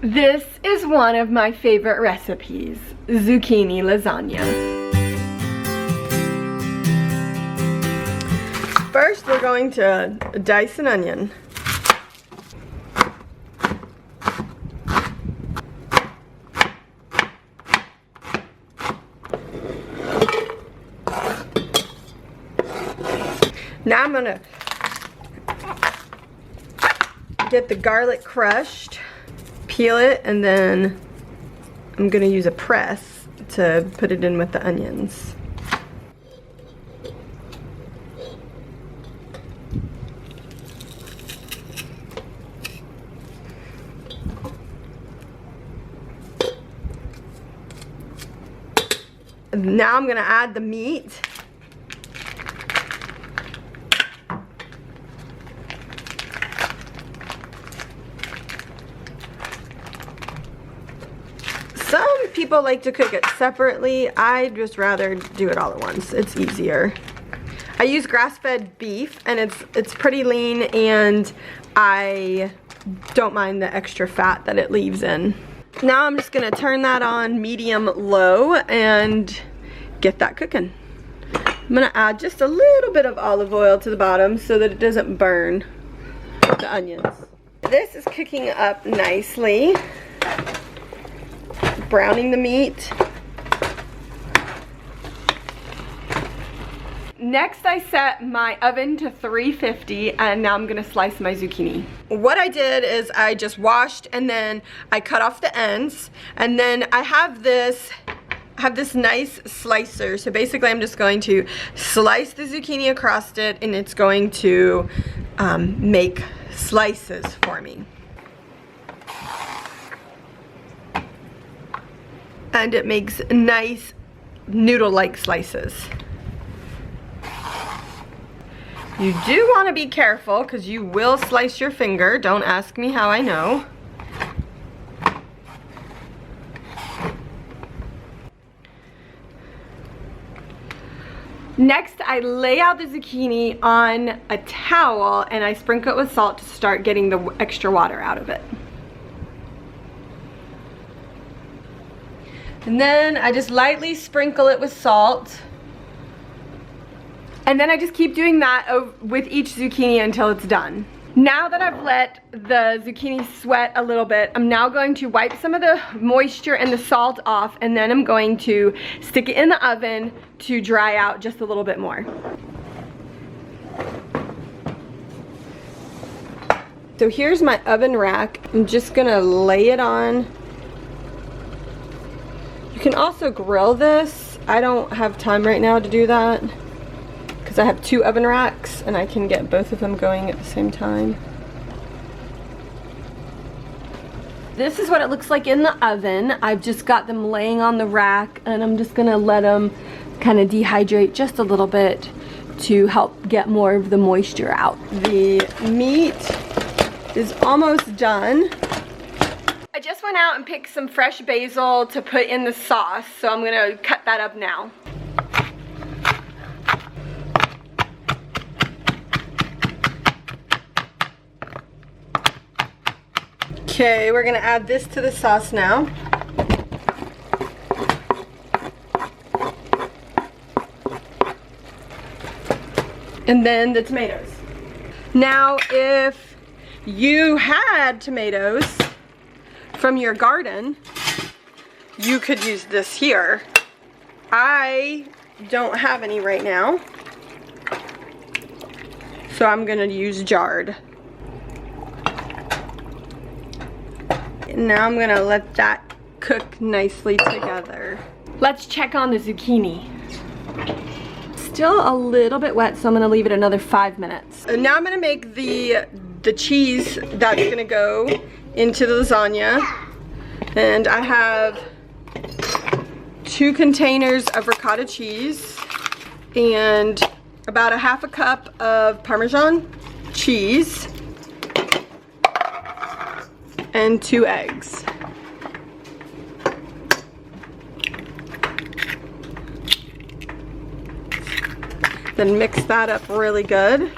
This is one of my favorite recipes, zucchini lasagna. First, we're going to dice an onion. Now I'm gonna get the garlic crushed, peel it, and then I'm gonna use a press to put it in with the onions. Now I'm gonna add the meat. Some people like to cook it separately. I'd just rather do it all at once. It's easier. I use grass-fed beef, and it's pretty lean, and I don't mind the extra fat that it leaves in. Now I'm just gonna turn that on medium-low and get that cooking. I'm gonna add just a little bit of olive oil to the bottom so that it doesn't burn the onions. This is cooking up nicely. Browning the meat. Next, I set my oven to 350, and now I'm gonna slice my zucchini. What I did is I just washed, and then I cut off the ends, and then I have this nice slicer. So basically I'm just going to slice the zucchini across it, and it's going to make slices for me. And it makes nice noodle-like slices. You do want to be careful because you will slice your finger. Don't ask me how I know. Next, I lay out the zucchini on a towel and I sprinkle it with salt to start getting the extra water out of it. And then I just lightly sprinkle it with salt. And then I just keep doing that with each zucchini until it's done. Now that I've let the zucchini sweat a little bit, I'm now going to wipe some of the moisture and the salt off, and then I'm going to stick it in the oven to dry out just a little bit more. So here's my oven rack. I'm just gonna lay it on. You can also grill this. I don't have time right now to do that because I have 2 oven racks and I can get both of them going at the same time. This is what it looks like in the oven. I've just got them laying on the rack, and I'm just gonna let them kind of dehydrate just a little bit to help get more of the moisture out. The meat is almost done. I just went out and picked some fresh basil to put in the sauce, so I'm gonna cut that up now. Okay, we're gonna add this to the sauce now. And then the tomatoes. Now, if you had tomatoes from your garden, you could use this here. I don't have any right now, so I'm gonna use jarred. And now I'm gonna let that cook nicely together. Let's check on the zucchini. Still a little bit wet, so I'm gonna leave it another 5 minutes. And now I'm gonna make the cheese that's gonna go into the lasagna. And I have 2 containers of ricotta cheese and about a half a cup of Parmesan cheese and 2 eggs. Then mix that up really good.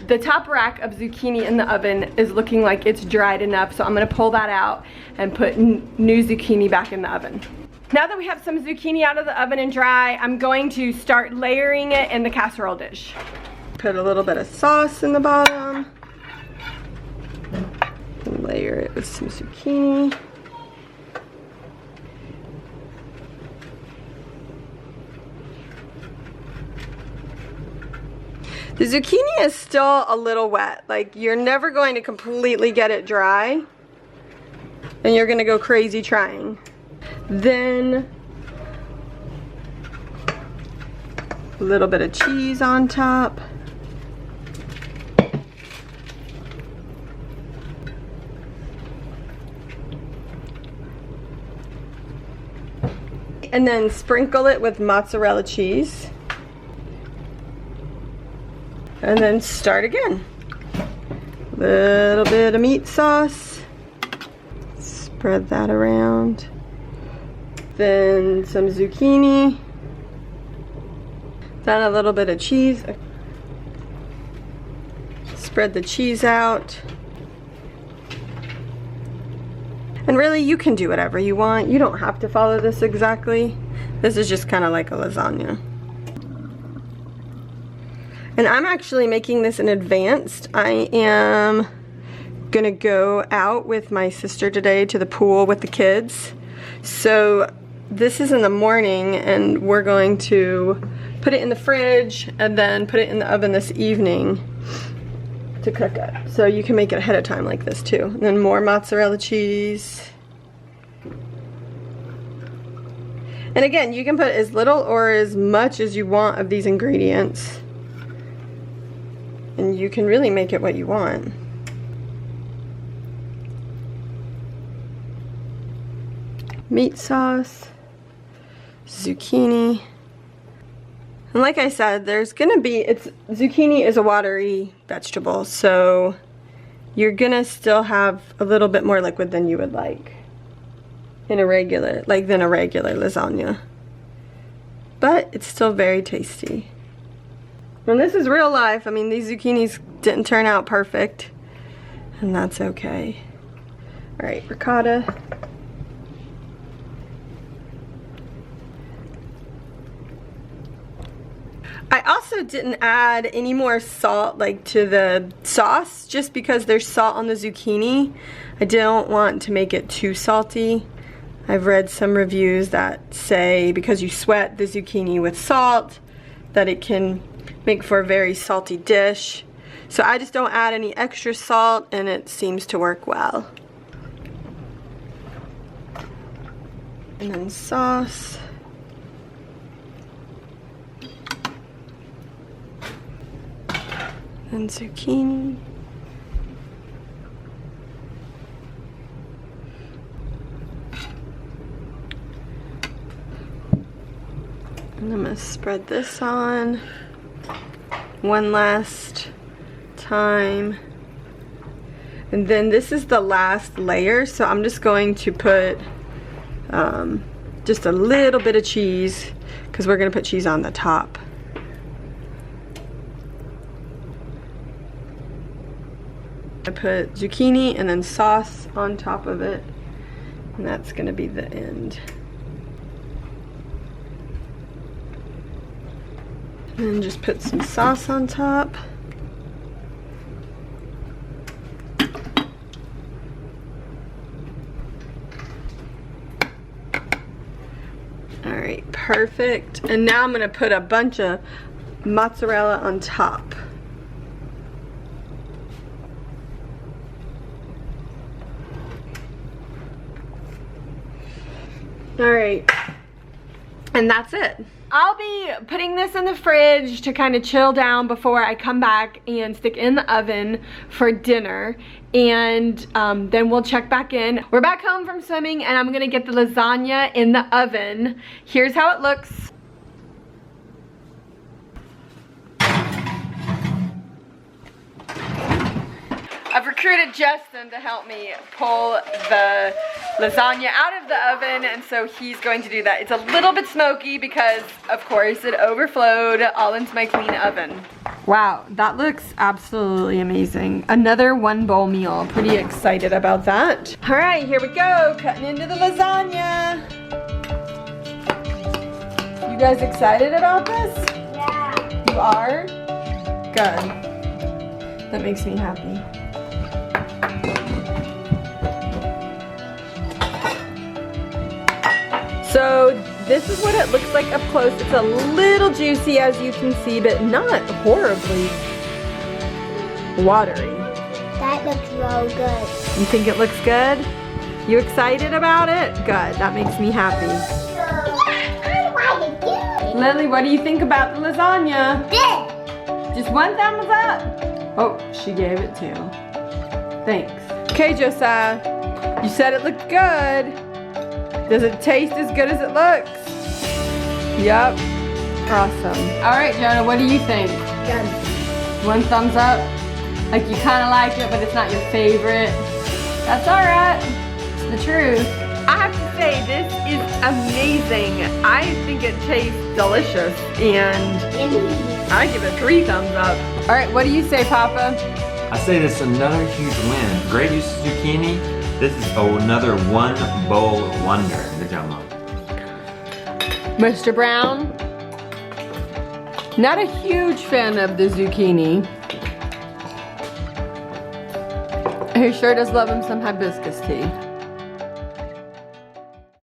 the top rack of zucchini in the oven is looking like it's dried enough, so I'm gonna pull that out and put new zucchini back in the oven. Now that we have some zucchini out of the oven and dry, I'm going to start layering it in the casserole dish. Put a little bit of sauce in the bottom. And layer it with some zucchini. The zucchini is still a little wet. Like, you're never going to completely get it dry, and you're gonna go crazy trying. Then a little bit of cheese on top. And then sprinkle it with mozzarella cheese. And then start again. Little bit of meat sauce. Spread that around. Then some zucchini. Then a little bit of cheese. Spread the cheese out. And really, you can do whatever you want. You don't have to follow this exactly. This is just kind of like a lasagna. And I'm actually making this in advance. I am gonna go out with my sister today to the pool with the kids. So this is in the morning, and we're going to put it in the fridge and then put it in the oven this evening to cook it. So you can make it ahead of time like this too. And then more mozzarella cheese. And again, you can put as little or as much as you want of these ingredients. And you can really make it what you want. Meat sauce, zucchini. And like I said, there's gonna be, zucchini is a watery vegetable, so you're gonna still have a little bit more liquid than you would like in a regular, than a regular lasagna. But it's still very tasty. And this is real life. I mean, these zucchinis didn't turn out perfect, and that's okay. All right, ricotta. I also didn't add any more salt to the sauce, just because there's salt on the zucchini. I don't want to make it too salty. I've read some reviews that say because you sweat the zucchini with salt that it can make for a very salty dish. So I just don't add any extra salt, and it seems to work well. And then sauce. And zucchini. And I'm going to spread this on one last time. And then this is the last layer, so I'm just going to put just a little bit of cheese, because we're going to put cheese on the top. I put zucchini and then sauce on top of it, and that's going to be the end. And then just put some sauce on top. Alright, perfect. And now I'm going to put a bunch of mozzarella on top. Alright, and that's it. I'll be putting this in the fridge to kind of chill down before I come back and stick in the oven for dinner. And then we'll check back in. We're back home from swimming, and I'm gonna get the lasagna in the oven. Here's how it looks. I've recruited Justin to help me pull the lasagna out of the oven, and so he's going to do that. It's a little bit smoky because, of course, it overflowed all into my clean oven. Wow, that looks absolutely amazing. Another one bowl meal. Pretty excited about that. All right, here we go. Cutting into the lasagna. You guys excited about this? Yeah. You are? Good. That makes me happy. So this is what it looks like up close. It's a little juicy as you can see, but not horribly watery. That looks real good. You think it looks good? You excited about it? Good, that makes me happy. Yeah, I want to do it. Lily, what do you think about the lasagna? Good. Just one thumbs up? Oh, she gave it two. Thanks. Okay, Josiah, you said it looked good. Does it taste as good as it looks? Yep. Awesome. All right, Jonah, what do you think? Good. One thumbs up? Like you kind of like it, but it's not your favorite? That's all right. It's the truth. I have to say, this is amazing. I think it tastes delicious, and I give it 3 thumbs up. All right, what do you say, Papa? I say this is another huge win. Great use of zucchini. This is another one bowl wonder. Good job, Mom. Mr. Brown? Not a huge fan of the zucchini. He sure does love him some hibiscus tea.